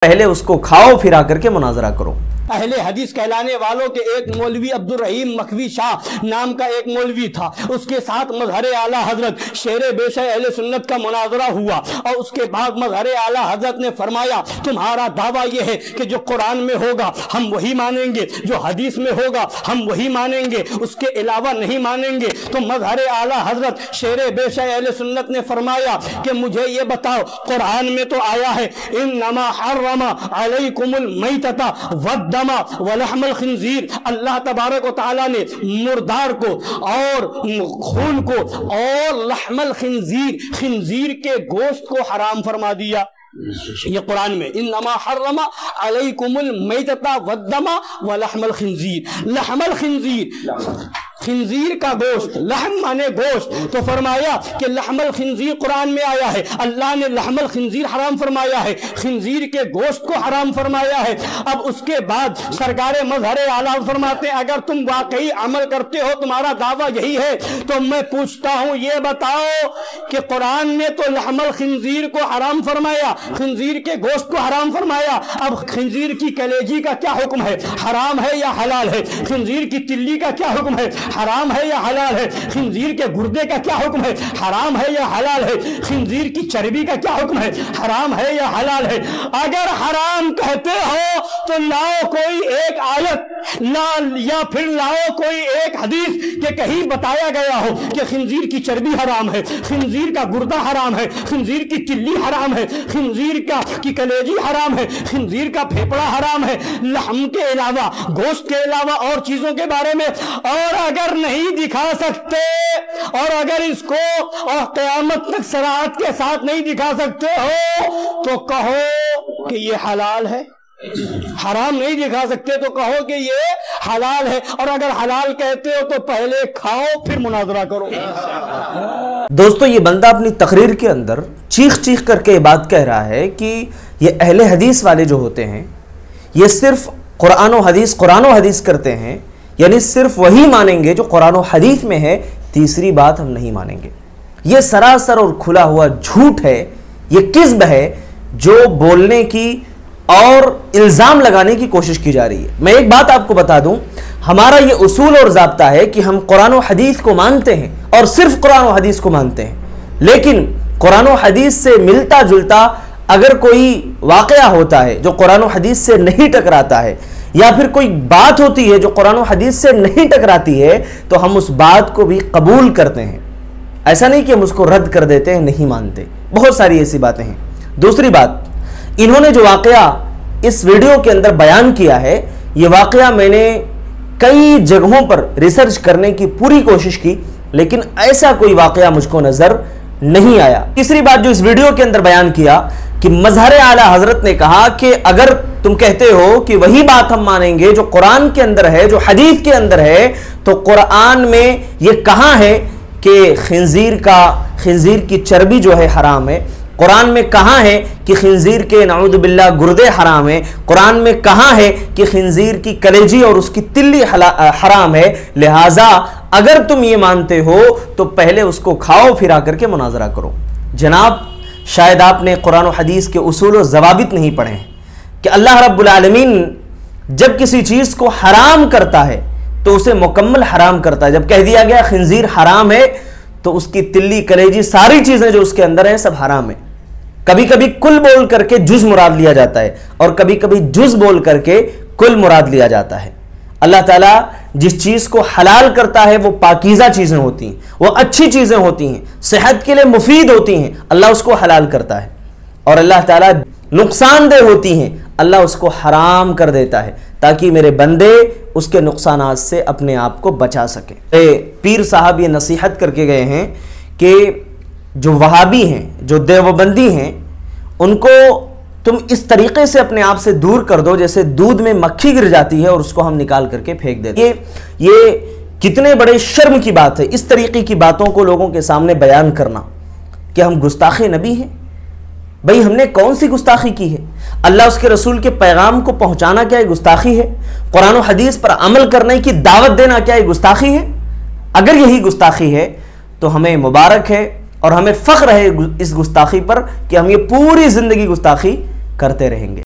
पहले उसको खाओ फिर आकर के मुनाजरा करो। अहले हदीस कहलाने वालों के एक मौलवी अब्दुल रहीम मखवी शाह नाम का एक मौलवी था। उसके साथ मजहर आला हजरत शेर बेशे अहले सुन्नत का मुनाजरा हुआ और उसके बाद मजहर आला हजरत ने फरमाया, तुम्हारा दावा यह है कि जो कुरान में होगा हम वही मानेंगे, जो हदीस में होगा हम वही मानेंगे, उसके अलावा नहीं मानेंगे। तो मजहर आला हजरत शेर बेशे अहले सुन्नत ने फरमाया कि मुझे ये बताओ, कुरान में तो आया है इन्नमा हर्रमा अलैकुमुल मैतता वद्दमा वलहमल खिंजीर, अल्लाह तबारक व तआला ने मुर्दार को और खून को और लहमल खिंजीर, खिंजीर के गोश्त को हराम फरमा दिया। ये कुरान में इन्नमा हर्रमा अलैकुमुल मैतता वद्दमा वलहमल खिंजीर, लहमल खिंजीर खिंजीर का गोश्त, लहम माने गोश्त, तो फरमाया कि लहमल खिंजीर कुरान में आया है, अल्लाह ने लहमल खिंजीर हराम फरमाया है, खिंजीर के गोश्त को हराम फरमाया है। अब उसके बाद सरकारे मजहर आला फरमाते हैं, अगर तुम वाकई अमल करते हो, तुम्हारा दावा यही है, तो मैं पूछता हूं ये बताओ कि कुरान ने तो लहमल खिंजीर को हराम फरमाया, खिंजीर के गोश्त को हराम फरमाया, अब खिंजीर की कलेजी का क्या हुक्म है, हराम है या हलाल है? खिंजीर की तिल्ली का क्या हुक्म है, हराम है या हलाल है? खिंजीर के गुर्दे का क्या हुक्म है, हराम है या हलाल है? खिंजीर की चर्बी का क्या हुक्म है, हराम है या हलाल है? अगर हराम कहते हो तो लाओ कोई एक आयत या फिर लाओ कोई एक हदीस के कहीं बताया गया हो कि खिंजीर की चर्बी हराम है, खिंजीर का गुर्दा हराम है, खिंजीर की तिल्ली हराम है, खिंजीर की कलेजी हराम है, खिंजीर का फेफड़ा हराम है, लहम के अलावा, गोश्त के अलावा और चीजों के बारे में। और अगर नहीं दिखा सकते और अगर इसको और क़यामत तक सराहत के साथ नहीं दिखा सकते हो तो कहो कि ये हलाल है। हराम नहीं दिखा सकते तो कहो कि ये हलाल है, और अगर हलाल कहते हो तो पहले खाओ फिर मुनाजरा करो। दोस्तों, ये बंदा अपनी तकरीर के अंदर चीख चीख करके ये बात कह रहा है कि ये अहले हदीस वाले जो होते हैं ये सिर्फ कुरान व हदीस करते हैं, यानी सिर्फ वही मानेंगे जो कुरान व हदीस में है, तीसरी बात हम नहीं मानेंगे। ये सरासर और खुला हुआ झूठ है, ये किस्ब है जो बोलने की और इल्ज़ाम लगाने की कोशिश की जा रही है। मैं एक बात आपको बता दूं, हमारा ये उसूल और ज़ाब्ता है कि हम कुरान व हदीस को मानते हैं और सिर्फ कुरान व हदीस को मानते हैं, लेकिन कुरान व हदीस से मिलता जुलता अगर कोई वाक़या होता है जो कुरान व हदीस से नहीं टकराता है, या फिर कोई बात होती है जो कुरान व हदीस से नहीं टकराती है, तो हम उस बात को भी कबूल करते हैं। ऐसा नहीं कि हम उसको रद्द कर देते हैं, नहीं मानते। बहुत सारी ऐसी बातें हैं। दूसरी बात, इन्होंने जो वाक़या इस वीडियो के अंदर बयान किया है, ये वाक़या मैंने कई जगहों पर रिसर्च करने की पूरी कोशिश की, लेकिन ऐसा कोई वाक़या मुझको नजर नहीं आया। तीसरी बात जो इस वीडियो के अंदर बयान किया कि मजहर आला हजरत ने कहा कि अगर तुम कहते हो कि वही बात हम मानेंगे जो कुरान के अंदर है, जो हदीस के अंदर है, तो कुरान में ये कहाँ है कि खिंजीर की चर्बी जो है हराम है? कुरान में कहाँ है कि खिंजीर के नऊज़ बिल्लाह गुर्दे हराम है? कुरान में कहाँ है कि खिंजीर की कलेजी और उसकी तिल्ली हराम है? लिहाजा अगर तुम ये मानते हो तो पहले उसको खाओ फिर आकर के मुनाजरा करो। जनाब, शायद आपने कुरान और हदीस के उसूल और ज़वाबित नहीं पढ़े हैं कि अल्लाह रब्बुल आलमीन जब किसी चीज़ को हराम करता है तो उसे मुकम्मल हराम करता है। जब कह दिया गया खिंजीर हराम है तो उसकी तिल्ली, कलेजी, सारी चीज़ें जो उसके अंदर हैं सब हराम है। कभी कभी कुल बोल करके जुज मुराद लिया जाता है और कभी कभी जुज बोल करके कुल मुराद लिया जाता है। अल्लाह ताला जिस चीज़ को हलाल करता है वो पाकीज़ा चीज़ें होती हैं, वो अच्छी चीज़ें होती हैं, सेहत के लिए मुफीद होती हैं, अल्लाह उसको हलाल करता है। और अल्लाह ताला नुकसानदेह होती हैं, अल्लाह उसको हराम कर देता है ताकि मेरे बंदे उसके नुकसानात से अपने आप को बचा सके। पीर साहब ये नसीहत करके गए हैं कि जो वहाबी हैं, जो देवबंदी हैं, उनको तुम इस तरीके से अपने आप से दूर कर दो जैसे दूध में मक्खी गिर जाती है और उसको हम निकाल करके फेंक देते हैं। ये कितने बड़े शर्म की बात है इस तरीके की बातों को लोगों के सामने बयान करना कि हम गुस्ताखे नबी हैं। भाई, हमने कौन सी गुस्ताखी की है? अल्लाह उसके रसूल के पैगाम को पहुंचाना क्या गुस्ताखी है? कुरान और हदीस पर अमल करने की दावत देना क्या गुस्ताखी है? अगर यही गुस्ताखी है तो हमें मुबारक है और हमें फख्र है इस गुस्ताखी पर कि हम ये पूरी जिंदगी गुस्ताखी करते रहेंगे।